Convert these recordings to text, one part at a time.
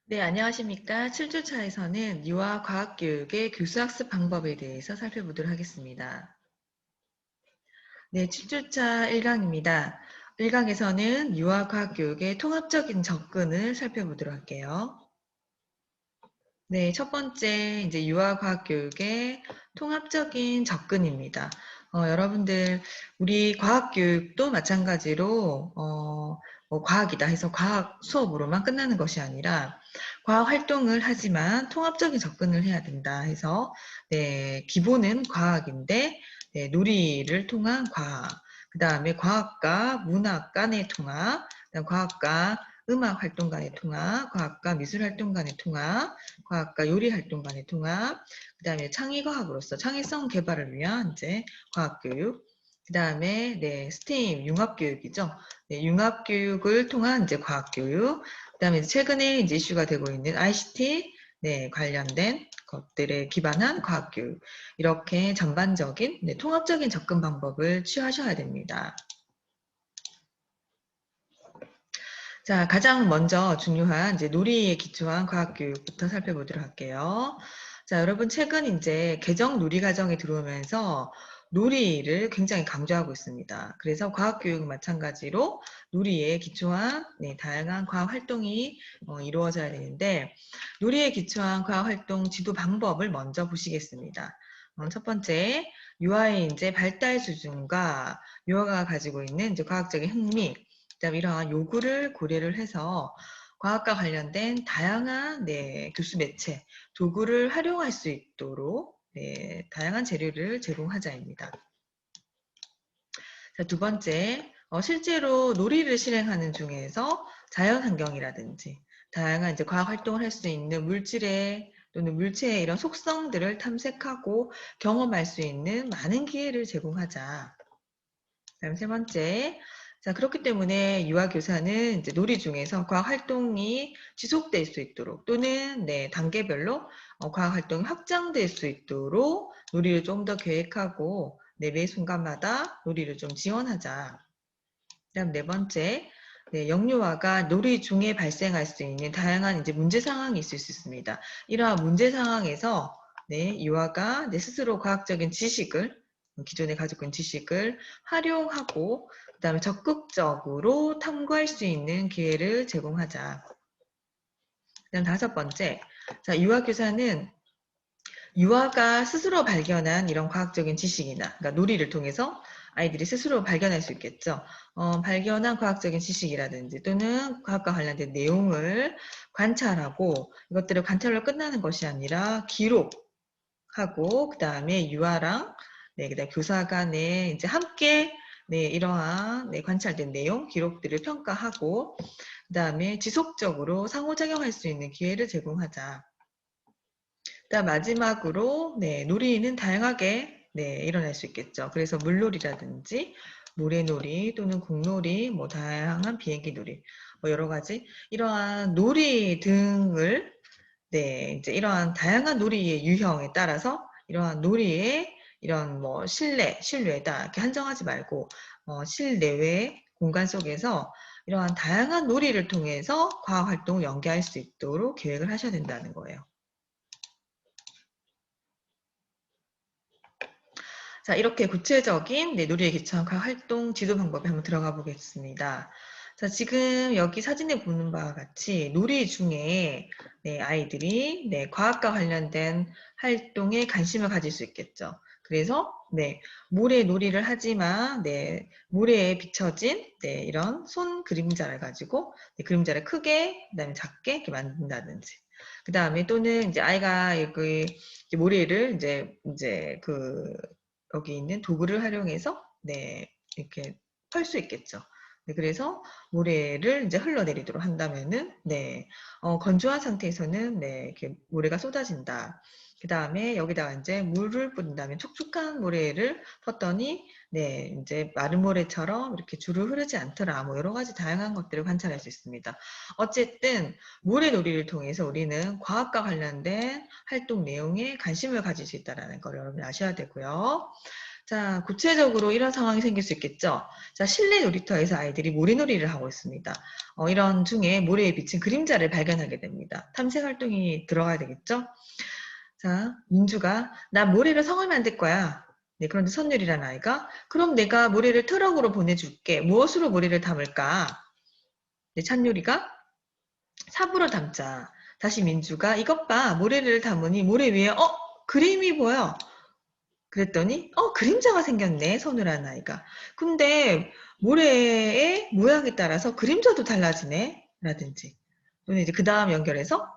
네, 안녕하십니까. 7주차에서는 유아 과학교육의 교수학습 방법에 대해서 살펴보도록 하겠습니다. 네, 7주차 1강입니다. 1강에서는 유아 과학교육의 통합적인 접근을 살펴보도록 할게요. 네, 첫 번째, 이제 유아 과학교육의 통합적인 접근입니다. 여러분들, 우리 과학교육도 마찬가지로, 뭐 과학이다 해서 과학 수업으로만 끝나는 것이 아니라, 과학 활동을 하지만 통합적인 접근을 해야 된다 해서, 네, 기본은 과학인데, 네, 놀이를 통한 과학, 그 다음에 과학과 문학 간의 통합, 그다음 과학과 음악 활동 간의 통합, 과학과 미술 활동 간의 통합, 과학과 요리 활동 간의 통합, 그 다음에 창의과학으로서 창의성 개발을 위한 이제 과학교육, 그 다음에 네, 스팀 융합교육이죠. 네, 융합교육을 통한 이제 과학교육, 그 다음에 최근에 이제 이슈가 되고 있는 ICT 네, 관련된 것들에 기반한 과학교육, 이렇게 전반적인 네, 통합적인 접근 방법을 취하셔야 됩니다. 자, 가장 먼저 중요한 이제 놀이에 기초한 과학교육부터 살펴보도록 할게요. 자, 여러분 최근 이제 개정 놀이 과정에 들어오면서 놀이를 굉장히 강조하고 있습니다. 그래서 과학교육 마찬가지로 놀이에 기초한 네, 다양한 과학 활동이 이루어져야 되는데 놀이에 기초한 과학 활동 지도 방법을 먼저 보시겠습니다. 첫 번째, 유아의 이제 발달 수준과 유아가 가지고 있는 이제 과학적인 흥미, 그다음에 이러한 요구를 고려를 해서 과학과 관련된 다양한 네, 교수 매체, 도구를 활용할 수 있도록 네, 다양한 재료를 제공하자입니다. 자, 두 번째, 실제로 놀이를 실행하는 중에서 자연 환경이라든지 다양한 이제 과학 활동을 할 수 있는 물질의 또는 물체의 이런 속성들을 탐색하고 경험할 수 있는 많은 기회를 제공하자. 그다음 세 번째, 자 그렇기 때문에 유아교사는 이제 놀이 중에서 과학 활동이 지속될 수 있도록 또는 네, 단계별로 과학 활동이 확장될 수 있도록 놀이를 좀 더 계획하고 네, 매 순간마다 놀이를 좀 지원하자. 그다음 네 번째, 네, 영유아가 놀이 중에 발생할 수 있는 다양한 이제 문제 상황이 있을 수 있습니다. 이러한 문제 상황에서 네, 유아가 내 스스로 과학적인 지식을 기존에 가지고 있는 지식을 활용하고 그다음에 적극적으로 탐구할 수 있는 기회를 제공하자. 그다음 다섯 번째, 자 유아 교사는 유아가 스스로 발견한 이런 과학적인 지식이나 그러니까 놀이를 통해서 아이들이 스스로 발견할 수 있겠죠. 발견한 과학적인 지식이라든지 또는 과학과 관련된 내용을 관찰하고 이것들을 관찰로 끝나는 것이 아니라 기록하고 그 다음에 유아랑 네, 그다음 교사 간에 이제 함께 네, 이러한 네, 관찰된 내용, 기록들을 평가하고 그 다음에 지속적으로 상호작용할 수 있는 기회를 제공하자. 그다음 마지막으로 네, 놀이는 다양하게 네, 일어날 수 있겠죠. 그래서 물놀이라든지 모래놀이 또는 공놀이, 뭐 다양한 비행기 놀이, 뭐 여러 가지 이러한 놀이 등을 네, 이제 이러한 다양한 놀이의 유형에 따라서 이러한 놀이의 이런 뭐 실내다 이렇게 한정하지 말고 실내외 공간 속에서 이러한 다양한 놀이를 통해서 과학 활동을 연계할 수 있도록 계획을 하셔야 된다는 거예요. 자, 이렇게 구체적인 네, 놀이에 기초한 과학 활동 지도 방법에 한번 들어가 보겠습니다. 자, 지금 여기 사진에 보는 바와 같이 놀이 중에 네, 아이들이 네, 과학과 관련된 활동에 관심을 가질 수 있겠죠. 그래서 네, 모래 놀이를 하지만 네, 모래에 비춰진 네, 이런 손 그림자를 가지고 네, 그림자를 크게 그다음에 작게 이렇게 만든다든지. 그 다음에 또는 이제 아이가 여기 모래를 이제 그 여기 있는 도구를 활용해서 네, 이렇게 펼 수 있겠죠. 네, 그래서 모래를 이제 흘러내리도록 한다면은 네, 건조한 상태에서는 네, 이렇게 모래가 쏟아진다. 그 다음에 여기다가 이제 물을 뿌린다면 촉촉한 모래를 펐더니 네, 이제 마른 모래처럼 이렇게 줄을 흐르지 않더라. 뭐 여러 가지 다양한 것들을 관찰할 수 있습니다. 어쨌든 모래놀이를 통해서 우리는 과학과 관련된 활동 내용에 관심을 가질 수 있다는 걸 여러분 아셔야 되고요. 자, 구체적으로 이런 상황이 생길 수 있겠죠. 자, 실내 놀이터에서 아이들이 모래놀이를 하고 있습니다. 이런 중에 모래에 비친 그림자를 발견하게 됩니다. 탐색 활동이 들어가야 되겠죠. 자, 민주가 나 모래로 성을 만들 거야. 네, 그런데 선율이라는 아이가 그럼 내가 모래를 트럭으로 보내줄게. 무엇으로 모래를 담을까? 네, 찬율이가 삽으로 담자. 다시 민주가 이것 봐. 모래를 담으니 모래 위에 그림이 보여. 그랬더니 그림자가 생겼네. 선우라는 아이가. 근데 모래의 모양에 따라서 그림자도 달라지네. 라든지. 또는 이제 그 다음 연결해서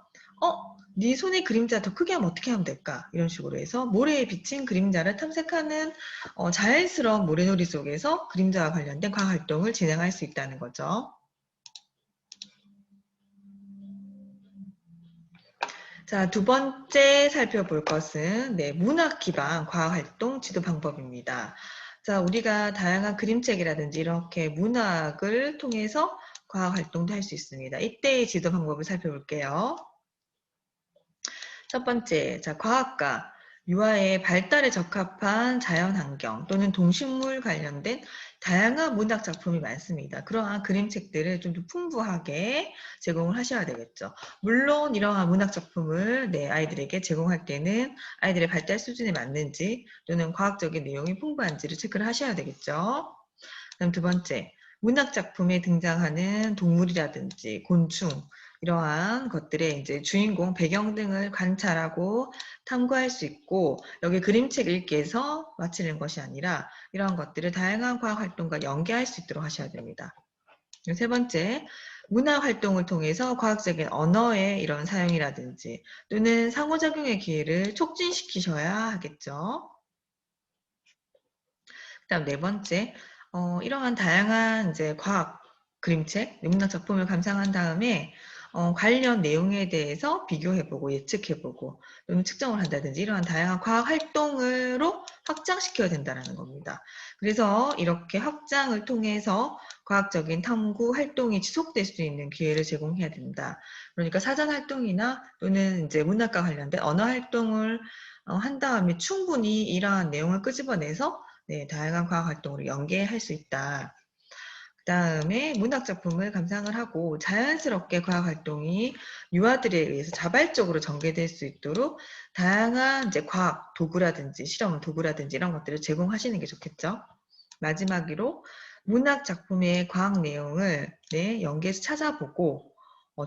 네 손의 그림자 더 크게 하면 어떻게 하면 될까? 이런 식으로 해서 모래에 비친 그림자를 탐색하는 자연스러운 모래놀이 속에서 그림자와 관련된 과학활동을 진행할 수 있다는 거죠. 자, 두 번째 살펴볼 것은 문학 기반 과학활동 지도 방법입니다. 자, 우리가 다양한 그림책이라든지 이렇게 문학을 통해서 과학활동도 할 수 있습니다. 이때의 지도 방법을 살펴볼게요. 첫 번째, 자, 과학과 유아의 발달에 적합한 자연환경 또는 동식물 관련된 다양한 문학 작품이 많습니다. 그러한 그림책들을 좀 더 풍부하게 제공을 하셔야 되겠죠. 물론 이러한 문학 작품을 아이들에게 제공할 때는 아이들의 발달 수준에 맞는지 또는 과학적인 내용이 풍부한지를 체크를 하셔야 되겠죠. 그다음 두 번째, 문학 작품에 등장하는 동물이라든지 곤충 이러한 것들의 이제 주인공 배경 등을 관찰하고 탐구할 수 있고 여기 그림책 읽기에서 마치는 것이 아니라 이러한 것들을 다양한 과학 활동과 연계할 수 있도록 하셔야 됩니다. 세 번째, 문학 활동을 통해서 과학적인 언어의 이런 사용이라든지 또는 상호작용의 기회를 촉진시키셔야 하겠죠. 그다음 네 번째, 이러한 다양한 이제 과학 그림책, 문학 작품을 감상한 다음에 관련 내용에 대해서 비교해보고 예측해보고 또는 측정을 한다든지 이러한 다양한 과학 활동으로 확장시켜야 된다는 겁니다. 그래서 이렇게 확장을 통해서 과학적인 탐구 활동이 지속될 수 있는 기회를 제공해야 된다. 그러니까 사전 활동이나 또는 이제 문학과 관련된 언어 활동을 한 다음에 충분히 이러한 내용을 끄집어내서 다양한 과학 활동으로 연계할 수 있다. 그 다음에 문학 작품을 감상을 하고 자연스럽게 과학 활동이 유아들에 의해서 자발적으로 전개될 수 있도록 다양한 이제 과학 도구라든지 실험 도구라든지 이런 것들을 제공하시는 게 좋겠죠. 마지막으로 문학 작품의 과학 내용을 연계해서 찾아보고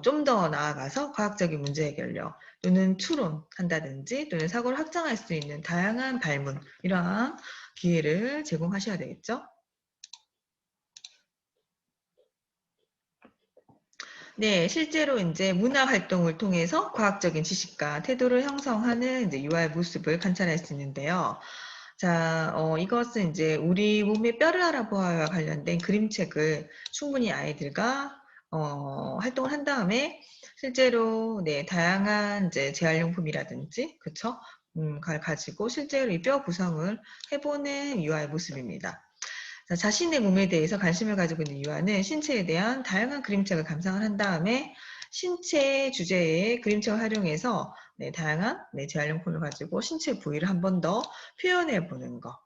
좀 더 나아가서 과학적인 문제 해결력 또는 추론한다든지 또는 사고를 확장할 수 있는 다양한 발문 이러한 기회를 제공하셔야 되겠죠. 네, 실제로 이제 문화 활동을 통해서 과학적인 지식과 태도를 형성하는 이제 유아의 모습을 관찰할 수 있는데요. 자, 이것은 이제 우리 몸의 뼈를 알아보아와 관련된 그림책을 충분히 아이들과 활동을 한 다음에 실제로 다양한 이제 재활용품이라든지 그쵸? 가지고 실제로 이 뼈 구성을 해보는 유아의 모습입니다. 자신의 몸에 대해서 관심을 가지고 있는 유아는 신체에 대한 다양한 그림책을 감상을 한 다음에 신체 주제의 그림책을 활용해서 다양한 재활용품을 가지고 신체 부위를 한 번 더 표현해 보는 거.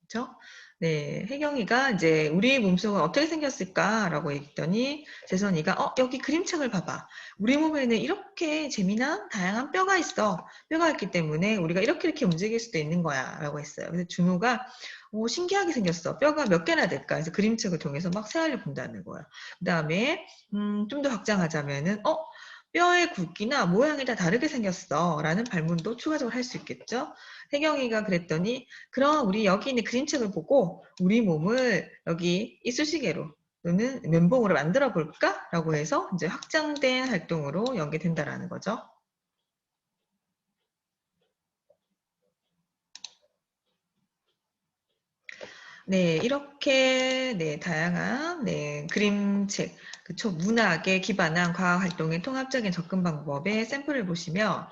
그렇죠? 네, 혜경이가 이제 우리 몸속은 어떻게 생겼을까라고 했더니 재선이가 여기 그림책을 봐봐. 우리 몸에는 이렇게 재미난 다양한 뼈가 있어. 뼈가 있기 때문에 우리가 이렇게 움직일 수도 있는 거야라고 했어요. 그래서 준호가 신기하게 생겼어. 뼈가 몇 개나 될까? 그래서 그림책을 통해서 막 세알려 본다는 거야. 그다음에 좀 더 확장하자면은 뼈의 굵기나 모양이 다 다르게 생겼어라는 발문도 추가적으로 할 수 있겠죠. 혜경이가 그랬더니 그럼 우리 여기 있는 그림책을 보고 우리 몸을 여기 이쑤시개로 또는 면봉으로 만들어 볼까? 라고 해서 이제 확장된 활동으로 연계된다라는 거죠. 네, 이렇게 다양한 그림책, 그쵸? 문학에 기반한 과학 활동의 통합적인 접근 방법의 샘플을 보시면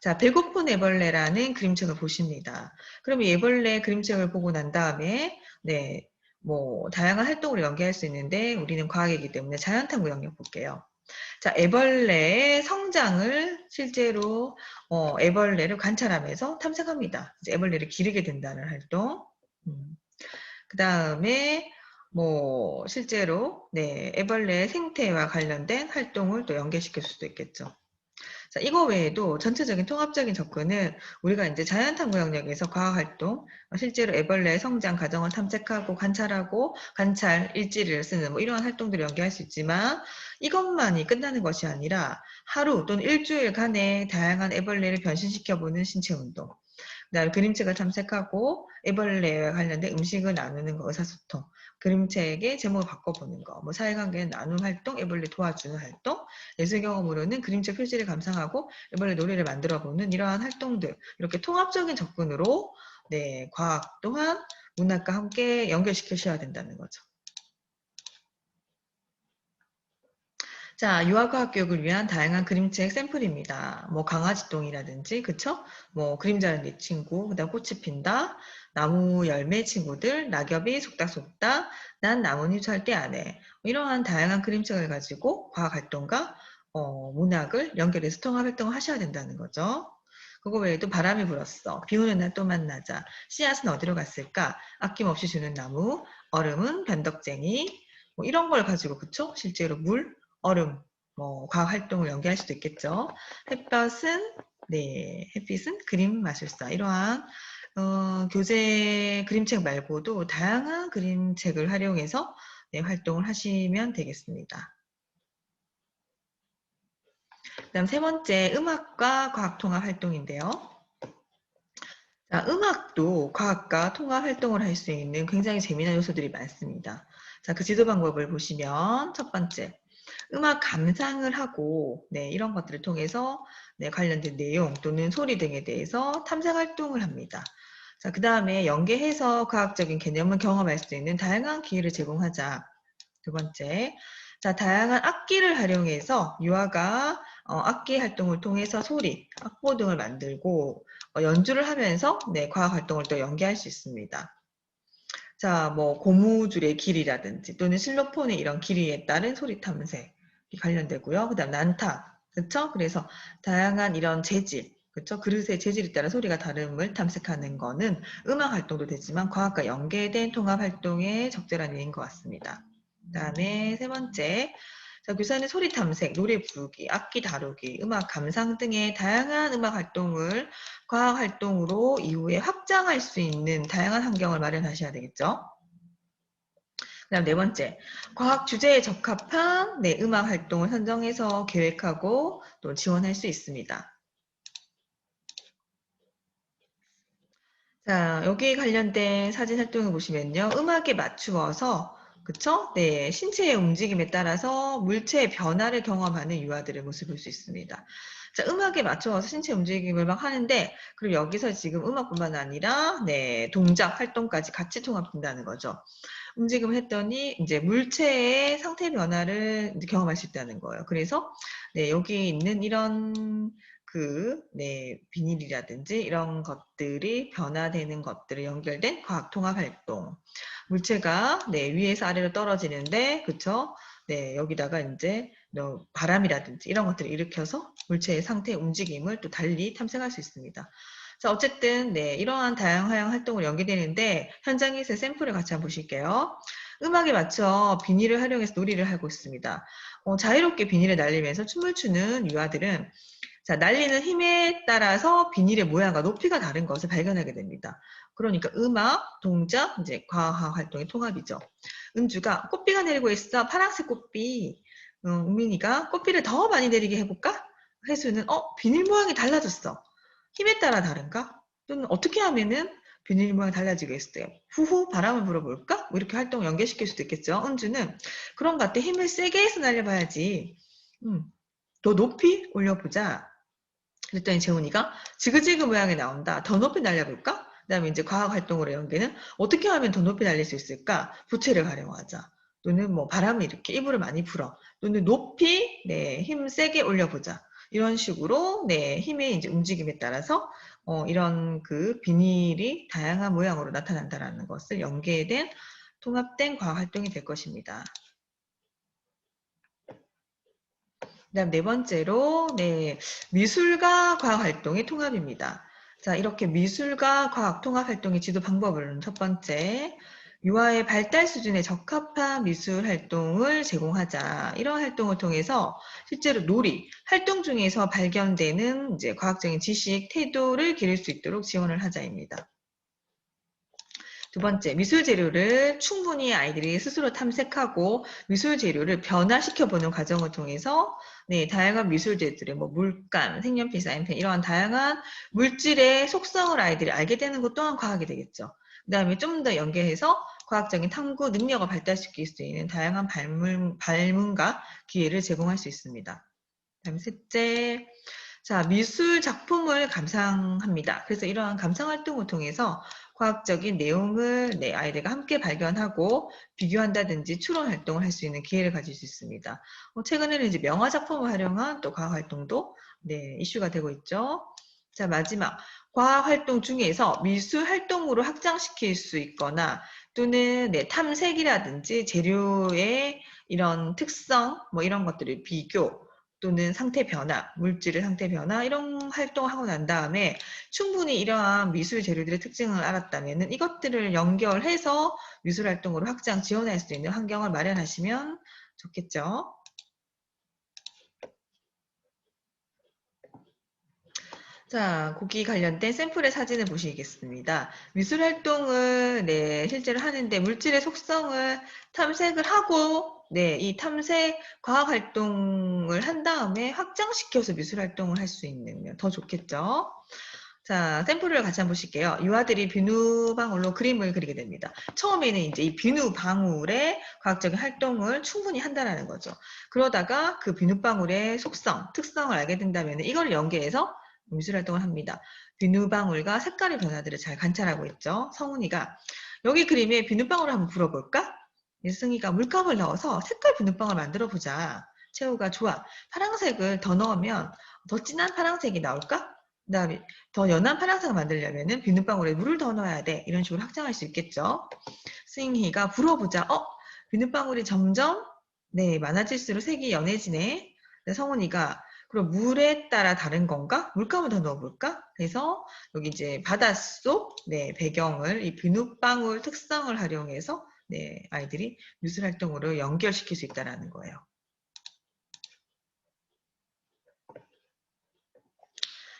자, 배고픈 애벌레라는 그림책을 보십니다. 그럼 이 애벌레 그림책을 보고 난 다음에 뭐 다양한 활동으로 연계할 수 있는데 우리는 과학이기 때문에 자연탐구 영역 볼게요. 자, 애벌레의 성장을 실제로 애벌레를 관찰하면서 탐색합니다. 이제 애벌레를 기르게 된다는 활동. 그 다음에 뭐 실제로 네, 애벌레 생태와 관련된 활동을 또 연계시킬 수도 있겠죠. 자, 이거 외에도 전체적인 통합적인 접근은 우리가 이제 자연탐구 영역에서 과학활동, 실제로 애벌레 성장 과정을 탐색하고 관찰하고 관찰 일지를 쓰는 뭐 이러한 활동들을 연계할 수 있지만 이것만이 끝나는 것이 아니라 하루 또는 일주일간의 다양한 애벌레를 변신시켜보는 신체운동, 그다음에 그림책을 탐색하고 애벌레와 관련된 음식을 나누는 거, 의사소통, 그림책의 제목을 바꿔보는 거, 뭐 사회관계 나눔 활동, 애벌레 도와주는 활동, 예술 경험으로는 그림책 표지를 감상하고 애벌레 놀이를 만들어보는 이러한 활동들, 이렇게 통합적인 접근으로 네, 과학 또한 문학과 함께 연결시키셔야 된다는 거죠. 자, 유아과학 교육을 위한 다양한 그림책 샘플입니다. 뭐 강아지똥이라든지, 그쵸? 뭐 그림자는 내 친구, 그다음 꽃이 핀다, 나무 열매 친구들, 낙엽이 속닥속닥, 난 나뭇잎 절대 안 해. 뭐 이러한 다양한 그림책을 가지고 과학 활동과 문학을 연결해서 통합 활동을 하셔야 된다는 거죠. 그거 외에도 바람이 불었어. 비 오는 날 또 만나자. 씨앗은 어디로 갔을까? 아낌없이 주는 나무, 얼음은 변덕쟁이, 뭐 이런 걸 가지고, 그쵸? 실제로 물, 얼음, 뭐 과학 활동을 연계할 수도 있겠죠. 햇빛은 그림 마술사. 이러한 교재 그림책 말고도 다양한 그림책을 활용해서 네, 활동을 하시면 되겠습니다. 그다음 세 번째, 음악과 과학 통합 활동인데요. 자, 음악도 과학과 통합 활동을 할 수 있는 굉장히 재미난 요소들이 많습니다. 자, 그 지도 방법을 보시면 첫 번째, 음악 감상을 하고 네, 이런 것들을 통해서 네, 관련된 내용 또는 소리 등에 대해서 탐색 활동을 합니다. 자, 그 다음에 연계해서 과학적인 개념을 경험할 수 있는 다양한 기회를 제공하자. 두 번째, 자, 다양한 악기를 활용해서 유아가 악기 활동을 통해서 소리, 악보 등을 만들고 연주를 하면서 네, 과학 활동을 또 연계할 수 있습니다. 자, 뭐 고무줄의 길이라든지 또는 실로폰의 이런 길이에 따른 소리 탐색이 관련되고요. 그다음 난타, 그렇죠? 그래서 다양한 이런 재질, 그렇죠? 그릇의 재질에 따라 소리가 다름을 탐색하는 거는 음악 활동도 되지만 과학과 연계된 통합 활동의 적절한 예인 것 같습니다. 그다음에 세 번째, 자, 교사는 소리 탐색, 노래 부르기, 악기 다루기, 음악 감상 등의 다양한 음악 활동을 과학 활동으로 이후에 확장할 수 있는 다양한 환경을 마련하셔야 되겠죠. 그다음 네 번째, 과학 주제에 적합한 네, 음악 활동을 선정해서 계획하고 또 지원할 수 있습니다. 자, 여기 관련된 사진 활동을 보시면요. 음악에 맞추어서 그쵸? 네, 신체의 움직임에 따라서 물체의 변화를 경험하는 유아들의 모습을 볼 수 있습니다. 자, 음악에 맞춰서 신체 움직임을 막 하는데, 그리고 여기서 지금 음악뿐만 아니라, 네, 동작, 활동까지 같이 통합된다는 거죠. 움직임을 했더니, 이제 물체의 상태 변화를 이제 경험할 수 있다는 거예요. 그래서, 네, 여기 있는 이런 네, 비닐이라든지 이런 것들이 변화되는 것들을 연결된 과학 통합 활동. 물체가 네, 위에서 아래로 떨어지는데, 그쵸? 네, 여기다가 이제 바람이라든지 이런 것들을 일으켜서 물체의 상태 움직임을 또 달리 탐색할 수 있습니다. 자, 어쨌든 네, 이러한 다양한 활동을 연계되는데 현장에서 샘플을 같이 한번 보실게요. 음악에 맞춰 비닐을 활용해서 놀이를 하고 있습니다. 자유롭게 비닐을 날리면서 춤을 추는 유아들은 자, 날리는 힘에 따라서 비닐의 모양과 높이가 다른 것을 발견하게 됩니다. 그러니까 음악, 동작, 이제 과학 활동의 통합이죠. 은주가 꽃비가 내리고 있어. 파란색 꽃비. 우민이가 꽃비를 더 많이 내리게 해볼까? 혜수는 비닐 모양이 달라졌어. 힘에 따라 다른가? 또는 어떻게 하면은 비닐 모양이 달라지겠어요? 후후 바람을 불어볼까? 뭐 이렇게 활동 연계시킬 수도 있겠죠. 은주는 그런 것 같아. 힘을 세게 해서 날려봐야지. 더 높이 올려보자. 그랬더니 재훈이가 지그재그 모양이 나온다. 더 높이 날려볼까? 그다음에 이제 과학 활동으로 연계는 어떻게 하면 더 높이 날릴 수 있을까? 부채를 활용하자. 또는 뭐 바람을 이렇게 이불을 많이 불어. 또는 높이 네, 힘 세게 올려보자. 이런 식으로 네, 힘의 이제 움직임에 따라서 이런 비닐이 다양한 모양으로 나타난다라는 것을 연계된 통합된 과학 활동이 될 것입니다. 그다음 네 번째로 네, 미술과 과학 활동의 통합입니다. 자, 이렇게 미술과 과학 통합 활동의 지도 방법은 첫 번째, 유아의 발달 수준에 적합한 미술 활동을 제공하자. 이런 활동을 통해서 실제로 놀이, 활동 중에서 발견되는 이제 과학적인 지식, 태도를 기를 수 있도록 지원을 하자입니다. 두 번째, 미술 재료를 충분히 아이들이 스스로 탐색하고 미술 재료를 변화시켜보는 과정을 통해서 네, 다양한 미술 재료들의 뭐 물감, 색연필, 사인펜 이러한 다양한 물질의 속성을 아이들이 알게 되는 것 또한 과학이 되겠죠. 그 다음에 좀 더 연계해서 과학적인 탐구 능력을 발달시킬 수 있는 다양한 발문과 기회를 제공할 수 있습니다. 다음 셋째, 자, 미술 작품을 감상합니다. 그래서 이러한 감상 활동을 통해서 과학적인 내용을 아이들과 함께 발견하고 비교한다든지 추론 활동을 할 수 있는 기회를 가질 수 있습니다. 최근에는 이제 명화 작품을 활용한 또 과학 활동도 이슈가 되고 있죠. 자, 마지막 과학 활동 중에서 미술 활동으로 확장시킬 수 있거나 또는 탐색이라든지 재료의 이런 특성 뭐 이런 것들을 비교 또는 상태 변화, 물질의 상태 변화 이런 활동을 하고 난 다음에 충분히 이러한 미술 재료들의 특징을 알았다면 이것들을 연결해서 미술 활동으로 확장 지원할 수 있는 환경을 마련하시면 좋겠죠. 자, 고기 관련된 샘플의 사진을 보시겠습니다. 미술 활동을 실제로 하는데 물질의 속성을 탐색을 하고 이 탐색 과학 활동을 한 다음에 확장시켜서 미술 활동을 할 수 있는 더 좋겠죠. 자, 샘플을 같이 한번 보실게요. 유아들이 비누방울로 그림을 그리게 됩니다. 처음에는 이제 이 비누방울의 과학적인 활동을 충분히 한다는 거죠. 그러다가 그 비누방울의 속성, 특성을 알게 된다면 이걸 연계해서 미술 활동을 합니다. 비누방울과 색깔의 변화들을 잘 관찰하고 있죠. 성훈이가 여기 그림에 비누방울을 한번 불어볼까? 승희가 물감을 넣어서 색깔 비누방울 만들어 보자. 채우가 좋아. 파란색을 더 넣으면 더 진한 파란색이 나올까? 그 다음에 더 연한 파란색을 만들려면 비눗방울에 물을 더 넣어야 돼. 이런 식으로 확장할 수 있겠죠. 승희가 불어보자. 비눗방울이 점점 많아질수록 색이 연해지네. 성훈이가 그럼 물에 따라 다른 건가? 물감을 더 넣어볼까? 그래서 여기 이제 바닷속 배경을 이 비눗방울 특성을 활용해서 아이들이 미술 활동으로 연결시킬 수 있다는 거예요.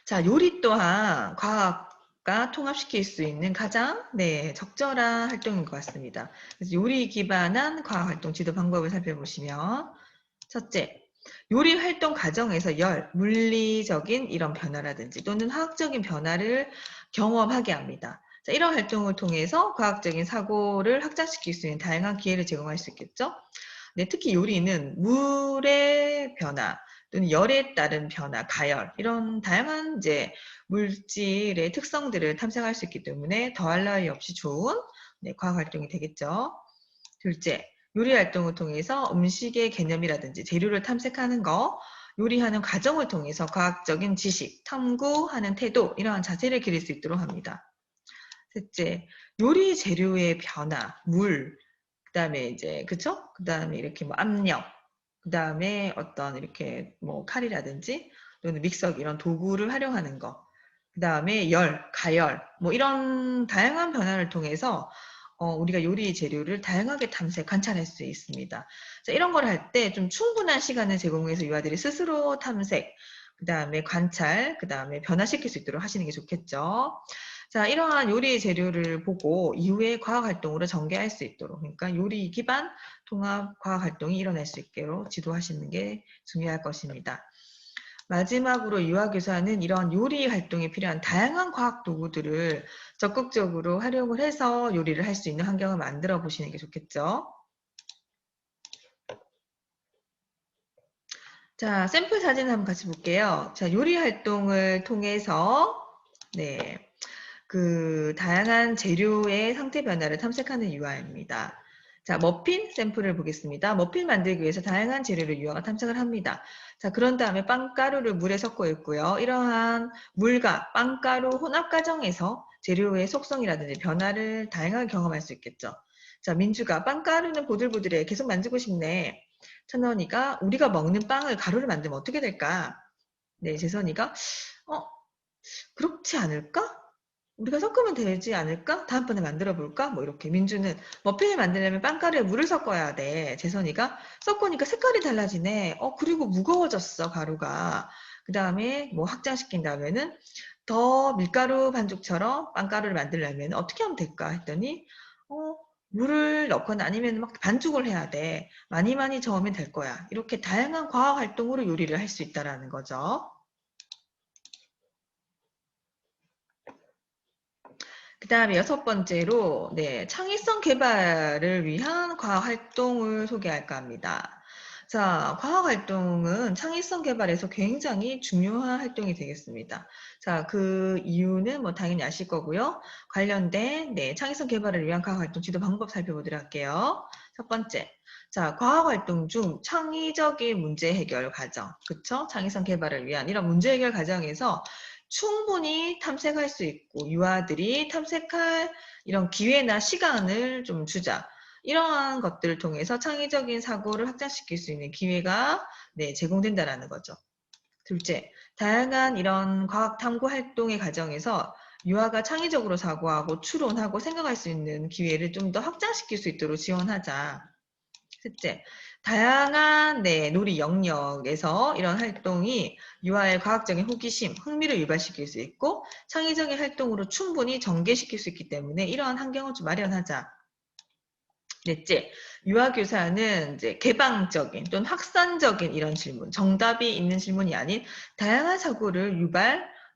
자, 요리 또한 과학과 통합시킬 수 있는 가장 적절한 활동인 것 같습니다. 그래서 요리 기반한 과학활동 지도 방법을 살펴보시면 첫째, 요리 활동 과정에서 물리적인 이런 변화라든지 또는 화학적인 변화를 경험하게 합니다. 자, 이런 활동을 통해서 과학적인 사고를 확장시킬 수 있는 다양한 기회를 제공할 수 있겠죠. 특히 요리는 물의 변화, 또는 열에 따른 변화, 가열 이런 다양한 이제 물질의 특성들을 탐색할 수 있기 때문에 더할 나위 없이 좋은 과학 활동이 되겠죠. 둘째, 요리 활동을 통해서 음식의 개념이라든지 재료를 탐색하는 거, 요리하는 과정을 통해서 과학적인 지식, 탐구하는 태도 이러한 자세를 기를 수 있도록 합니다. 셋째, 요리 재료의 변화, 물, 그다음에 이제 그쵸? 그다음에 이렇게 뭐 압력, 그다음에 어떤 이렇게 뭐 칼이라든지 또는 믹서기 이런 도구를 활용하는 거. 그다음에 가열 뭐 이런 다양한 변화를 통해서 우리가 요리 재료를 다양하게 관찰할 수 있습니다. 자, 이런 걸 할 때 좀 충분한 시간을 제공해서 유아들이 스스로 탐색, 그다음에 관찰, 그다음에 변화시킬 수 있도록 하시는 게 좋겠죠. 자, 이러한 요리 재료를 보고 이후에 과학 활동으로 전개할 수 있도록, 그러니까 요리 기반 통합 과학 활동이 일어날 수 있도록 지도하시는 게 중요할 것입니다. 마지막으로 유아교사는 이런 요리 활동에 필요한 다양한 과학 도구들을 적극적으로 활용을 해서 요리를 할 수 있는 환경을 만들어 보시는 게 좋겠죠. 자, 샘플 사진 한번 같이 볼게요. 자, 요리 활동을 통해서 그 다양한 재료의 상태 변화를 탐색하는 유아입니다. 자, 머핀 샘플을 보겠습니다. 머핀 만들기 위해서 다양한 재료를 유아가 탐색을 합니다. 자, 그런 다음에 빵가루를 물에 섞어 있고요. 이러한 물과 빵가루 혼합 과정에서 재료의 속성이라든지 변화를 다양하게 경험할 수 있겠죠. 자, 민주가 빵가루는 보들보들해. 계속 만지고 싶네. 천원이가 우리가 먹는 빵을 가루를 만들면 어떻게 될까? 재선이가 그렇지 않을까? 우리가 섞으면 되지 않을까? 다음번에 만들어 볼까? 뭐 이렇게. 민주는 머핀을 만들려면 빵가루에 물을 섞어야 돼. 재선이가 섞으니까 색깔이 달라지네. 그리고 무거워졌어, 가루가. 그 다음에 뭐 확장시킨 다음에는 더 밀가루 반죽처럼 빵가루를 만들려면 어떻게 하면 될까? 했더니 어, 물을 넣거나 아니면 막 반죽을 해야 돼. 많이 많이 저으면 될 거야. 이렇게 다양한 과학 활동으로 요리를 할 수 있다라는 거죠. 그 다음에 여섯 번째로, 네, 창의성 개발을 위한 과학 활동을 소개할까 합니다. 자, 과학 활동은 창의성 개발에서 굉장히 중요한 활동이 되겠습니다. 자, 그 이유는 뭐 당연히 아실 거고요. 관련된, 네, 창의성 개발을 위한 과학 활동 지도 방법 살펴보도록 할게요. 첫 번째. 자, 과학 활동 중 창의적인 문제 해결 과정, 그쵸? 창의성 개발을 위한 이런 문제 해결 과정에서 충분히 탐색할 수 있고 유아들이 탐색할 이런 기회나 시간을 좀 주자. 이러한 것들을 통해서 창의적인 사고를 확장시킬 수 있는 기회가 네, 제공된다라는 거죠. 둘째, 다양한 이런 과학 탐구 활동의 과정에서 유아가 창의적으로 사고하고 추론하고 생각할 수 있는 기회를 좀 더 확장시킬 수 있도록 지원하자. 셋째, 다양한 네, 놀이 영역에서 이런 활동이 유아의 과학적인 호기심, 흥미를 유발시킬 수 있고 창의적인 활동으로 충분히 전개시킬 수 있기 때문에 이러한 환경을 좀 마련하자. 넷째, 유아교사는 이제 개방적인 또는 확산적인 이런 질문, 정답이 있는 질문이 아닌 다양한 사고를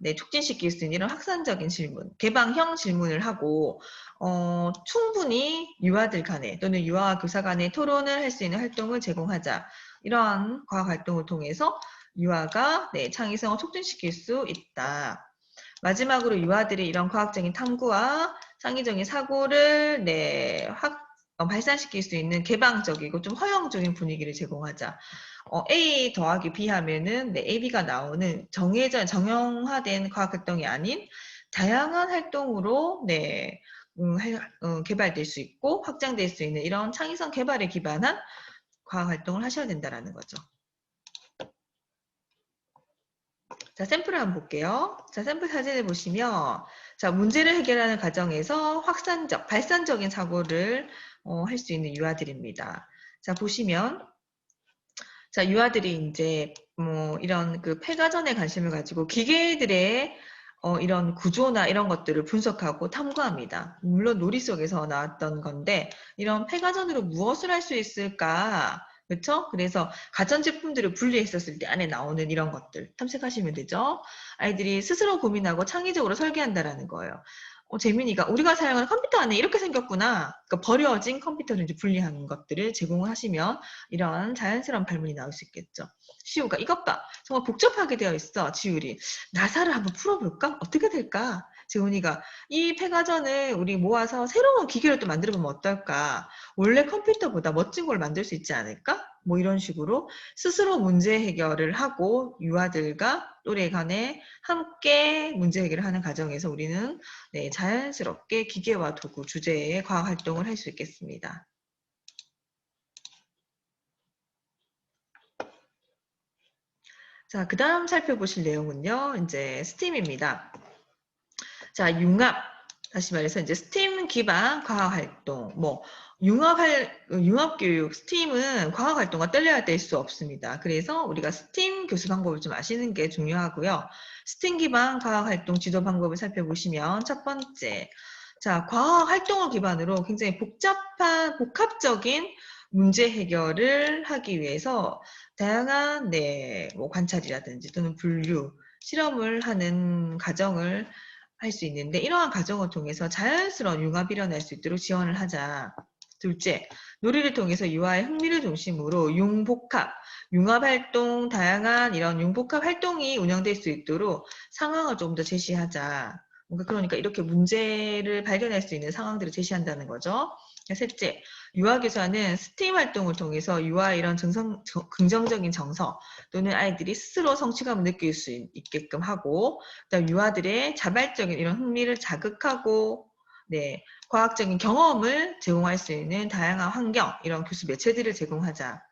네, 촉진시킬 수 있는 이런 확산적인 질문, 개방형 질문을 하고 충분히 유아들 간에 또는 유아와 교사 간에 토론을 할 수 있는 활동을 제공하자. 이러한 과학 활동을 통해서 유아가 네, 창의성을 촉진시킬 수 있다. 마지막으로 유아들이 이런 과학적인 탐구와 창의적인 사고를 네, 발산시킬 수 있는 개방적이고 좀 허용적인 분위기를 제공하자. A 더하기 B 하면은 네, A, B가 나오는 정형화된 과학활동이 아닌 다양한 활동으로 네, 개발될 수 있고 확장될 수 있는 이런 창의성 개발에 기반한 과학활동을 하셔야 된다는 거죠. 자, 샘플을 한번 볼게요. 자, 샘플 사진을 보시면, 자, 문제를 해결하는 과정에서 발산적인 사고를 할 수 있는 유아들입니다. 자, 보시면, 자, 유아들이 이제 뭐 이런 그 폐가전에 관심을 가지고 기계들의 이런 구조나 이런 것들을 분석하고 탐구합니다. 물론 놀이 속에서 나왔던 건데 이런 폐가전으로 무엇을 할 수 있을까? 그렇죠? 그래서 가전제품들을 분리했었을 때 안에 나오는 이런 것들 탐색하시면 되죠. 아이들이 스스로 고민하고 창의적으로 설계한다라는 거예요. 재민이가 우리가 사용하는 컴퓨터 안에 이렇게 생겼구나. 그러니까 버려진 컴퓨터를 이제 분리하는 것들을 제공을 하시면 이런 자연스러운 발문이 나올 수 있겠죠. 시우가 이것 봐. 정말 복잡하게 되어 있어. 지율이. 나사를 한번 풀어볼까? 어떻게 될까? 재훈이가 이 폐가전을 우리 모아서 새로운 기계를 또 만들어보면 어떨까? 원래 컴퓨터보다 멋진 걸 만들 수 있지 않을까? 뭐 이런 식으로 스스로 문제 해결을 하고 유아들과 또래 간에 함께 문제 해결을 하는 과정에서 우리는 네, 자연스럽게 기계와 도구 주제의 과학 활동을 할 수 있겠습니다. 자, 그 다음 살펴보실 내용은요, 이제 스팀입니다. 자, 다시 말해서 이제 스팀 기반 과학 활동, 뭐, 융합교육, 스팀은 과학 활동과 떨려야 될 수 없습니다. 그래서 우리가 스팀 교수 방법을 좀 아시는 게 중요하고요. 스팀 기반 과학 활동 지도 방법을 살펴보시면 첫 번째, 자, 과학 활동을 기반으로 굉장히 복합적인 문제 해결을 하기 위해서 다양한 네, 뭐 관찰이라든지 또는 분류, 실험을 하는 과정을 할 수 있는데 이러한 과정을 통해서 자연스러운 융합이 일어날 수 있도록 지원을 하자. 둘째, 놀이를 통해서 유아의 흥미를 중심으로 융합활동, 다양한 이런 융복합 활동이 운영될 수 있도록 상황을 좀 더 제시하자. 그러니까 이렇게 문제를 발견할 수 있는 상황들을 제시한다는 거죠. 셋째, 유아교사는 스팀 활동을 통해서 유아의 이런 긍정적인 정서 또는 아이들이 스스로 성취감을 느낄 수 있게끔 하고 그다음 유아들의 자발적인 이런 흥미를 자극하고 네, 과학적인 경험을 제공할 수 있는 다양한 환경, 이런 교수 매체들을 제공하자.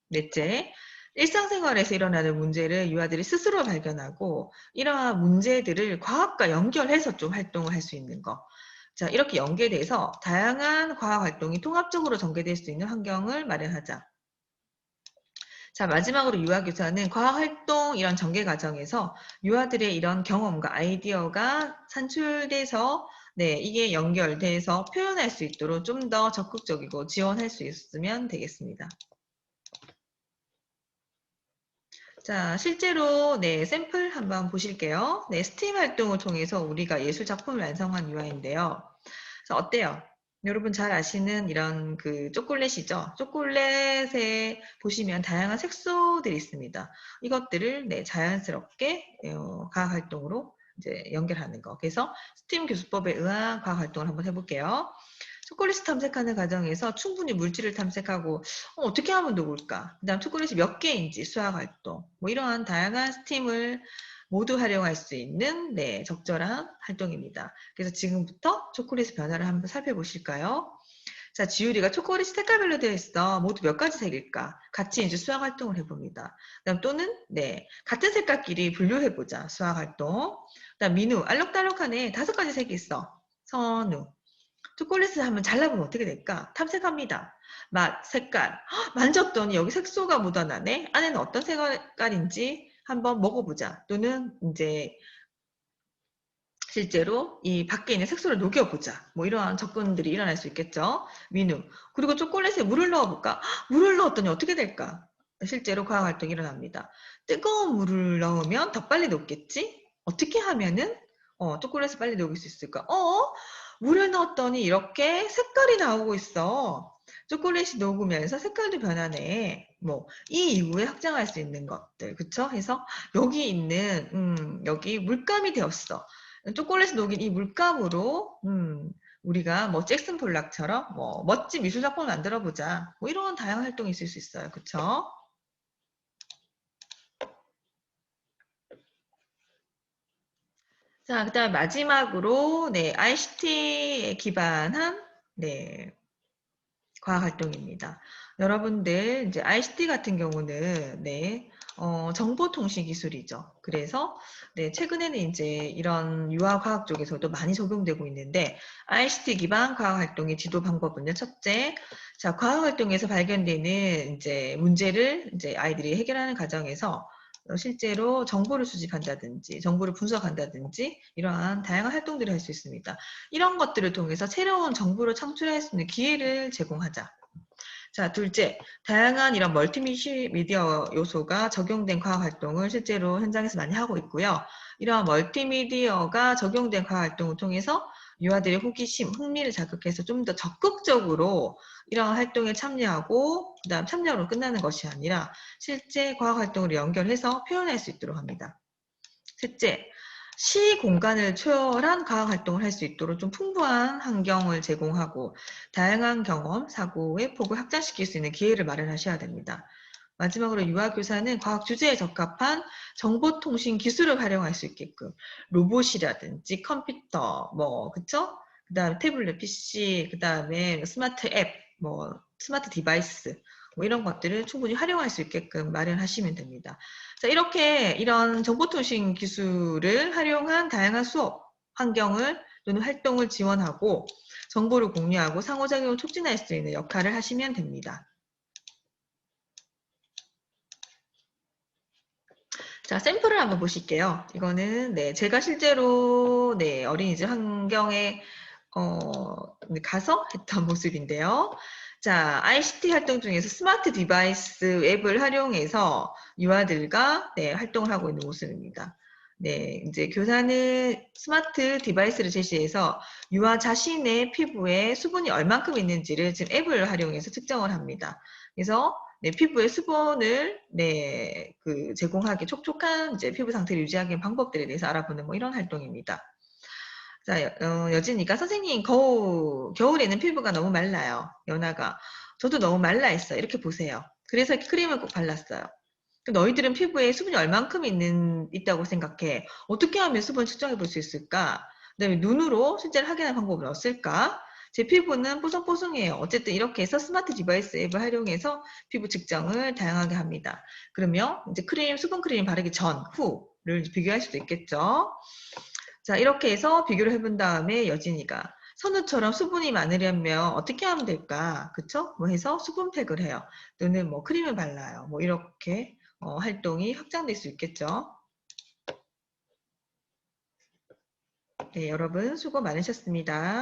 넷째, 일상생활에서 일어나는 문제를 유아들이 스스로 발견하고 이러한 문제들을 과학과 연결해서 좀 활동을 할 수 있는 거. 자, 이렇게 연계돼서 다양한 과학 활동이 통합적으로 전개될 수 있는 환경을 마련하자. 자, 마지막으로 유아교사는 과학활동 이런 전개 과정에서 유아들의 이런 경험과 아이디어가 산출돼서 네, 이게 연결돼서 표현할 수 있도록 좀 더 적극적이고 지원할 수 있으면 되겠습니다. 자, 실제로 네, 샘플 한번 보실게요. 네, 스팀 활동을 통해서 우리가 예술 작품을 완성한 유아인데요. 그래서 어때요? 여러분 잘 아시는 이런 그 초콜릿이죠. 초콜릿에 보시면 다양한 색소들이 있습니다. 이것들을 네, 자연스럽게 과학 활동으로 이제 연결하는 거. 그래서 스팀 교수법에 의한 과학 활동을 한번 해볼게요. 초콜릿을 탐색하는 과정에서 충분히 물질을 탐색하고 어떻게 하면 좋을까? 그다음 초콜릿이 몇 개인지 수학 활동, 뭐 이러한 다양한 스팀을 모두 활용할 수 있는 네, 적절한 활동입니다. 그래서 지금부터 초콜릿의 변화를 한번 살펴보실까요? 자, 지율이가 초콜릿이 색깔별로 되어 있어. 모두 몇 가지 색일까? 같이 이제 수학 활동을 해봅니다. 그다음 또는 네, 같은 색깔끼리 분류해보자. 수학 활동. 그다음 민우, 알록달록하네. 5가지 색이 있어. 선우, 초콜릿을 한번 잘라보면 어떻게 될까? 탐색합니다. 맛, 색깔. 헉, 만졌더니 여기 색소가 묻어나네? 안에는 어떤 색깔인지 한번 먹어보자. 또는 이제 실제로 이 밖에 있는 색소를 녹여보자. 뭐 이러한 접근들이 일어날 수 있겠죠. 민우. 그리고 초콜릿에 물을 넣어볼까? 헉, 물을 넣었더니 어떻게 될까? 실제로 과학활동이 일어납니다. 뜨거운 물을 넣으면 더 빨리 녹겠지? 어떻게 하면은 초콜릿을 빨리 녹일 수 있을까? 물을 넣었더니 이렇게 색깔이 나오고 있어. 초콜릿이 녹으면서 색깔도 변하네. 뭐, 이 이후에 확장할 수 있는 것들. 그쵸? 해서 여기 있는, 여기 물감이 되었어. 초콜릿이 녹인 이 물감으로, 우리가 뭐 잭슨 폴락처럼 뭐 멋진 미술 작품을 만들어 보자. 뭐 이런 다양한 활동이 있을 수 있어요. 그쵸? 자, 그다음 마지막으로 네, ICT에 기반한 네, 과학 활동입니다. 여러분들 이제 ICT 같은 경우는 네, 정보통신 기술이죠. 그래서 네, 최근에는 이제 이런 유아 과학 쪽에서도 많이 적용되고 있는데 ICT 기반 과학 활동의 지도 방법은요. 첫째, 자, 과학 활동에서 발견되는 이제 문제를 이제 아이들이 해결하는 과정에서 실제로 정보를 수집한다든지 정보를 분석한다든지 이러한 다양한 활동들을 할 수 있습니다. 이런 것들을 통해서 새로운 정보를 창출할 수 있는 기회를 제공하자. 자, 둘째, 다양한 이런 멀티미디어 요소가 적용된 과학 활동을 실제로 현장에서 많이 하고 있고요. 이러한 멀티미디어가 적용된 과학 활동을 통해서 유아들의 호기심, 흥미를 자극해서 좀 더 적극적으로 이러한 활동에 참여하고 그다음 참여로 끝나는 것이 아니라 실제 과학 활동으로 연결해서 표현할 수 있도록 합니다. 셋째, 시 공간을 초월한 과학 활동을 할 수 있도록 좀 풍부한 환경을 제공하고 다양한 경험, 사고의 폭을 확장시킬 수 있는 기회를 마련하셔야 됩니다. 마지막으로 유아교사는 과학 주제에 적합한 정보통신 기술을 활용할 수 있게끔 로봇이라든지 컴퓨터, 뭐 그쵸? 그다음에 태블릿 PC, 그다음에 스마트 앱, 뭐 스마트 디바이스 뭐 이런 것들을 충분히 활용할 수 있게끔 마련하시면 됩니다. 자, 이렇게 이런 정보통신 기술을 활용한 다양한 수업 환경을 또는 활동을 지원하고 정보를 공유하고 상호작용을 촉진할 수 있는 역할을 하시면 됩니다. 자, 샘플을 한번 보실게요. 이거는 네, 제가 실제로 네, 어린이집 환경에 가서 했던 모습인데요. 자, ICT 활동 중에서 스마트 디바이스 앱을 활용해서 유아들과 네, 활동을 하고 있는 모습입니다. 네, 이제 교사는 스마트 디바이스를 제시해서 유아 자신의 피부에 수분이 얼만큼 있는지를 지금 앱을 활용해서 측정을 합니다. 그래서 네, 피부의 수분을 네, 그 제공하기 촉촉한 이제 피부 상태를 유지하기 위한 방법들에 대해서 알아보는 뭐 이런 활동입니다. 자, 여진이가 선생님 겨울에는 피부가 너무 말라요. 연아가 저도 너무 말라 있어. 이렇게 보세요. 그래서 크림을 꼭 발랐어요. 너희들은 피부에 수분이 얼만큼 있다고 생각해? 어떻게 하면 수분 측정해 볼 수 있을까? 그다음에 눈으로 실제로 확인할 방법은 없을까? 제 피부는 뽀송뽀송해요. 어쨌든 이렇게 해서 스마트 디바이스 앱을 활용해서 피부 측정을 다양하게 합니다. 그러면 이제 수분 크림 바르기 전, 후를 비교할 수도 있겠죠. 자, 이렇게 해서 비교를 해본 다음에 여진이가 선우처럼 수분이 많으려면 어떻게 하면 될까? 그쵸? 뭐 해서 수분팩을 해요. 또는 뭐 크림을 발라요. 뭐 이렇게 활동이 확장될 수 있겠죠. 네, 여러분 수고 많으셨습니다.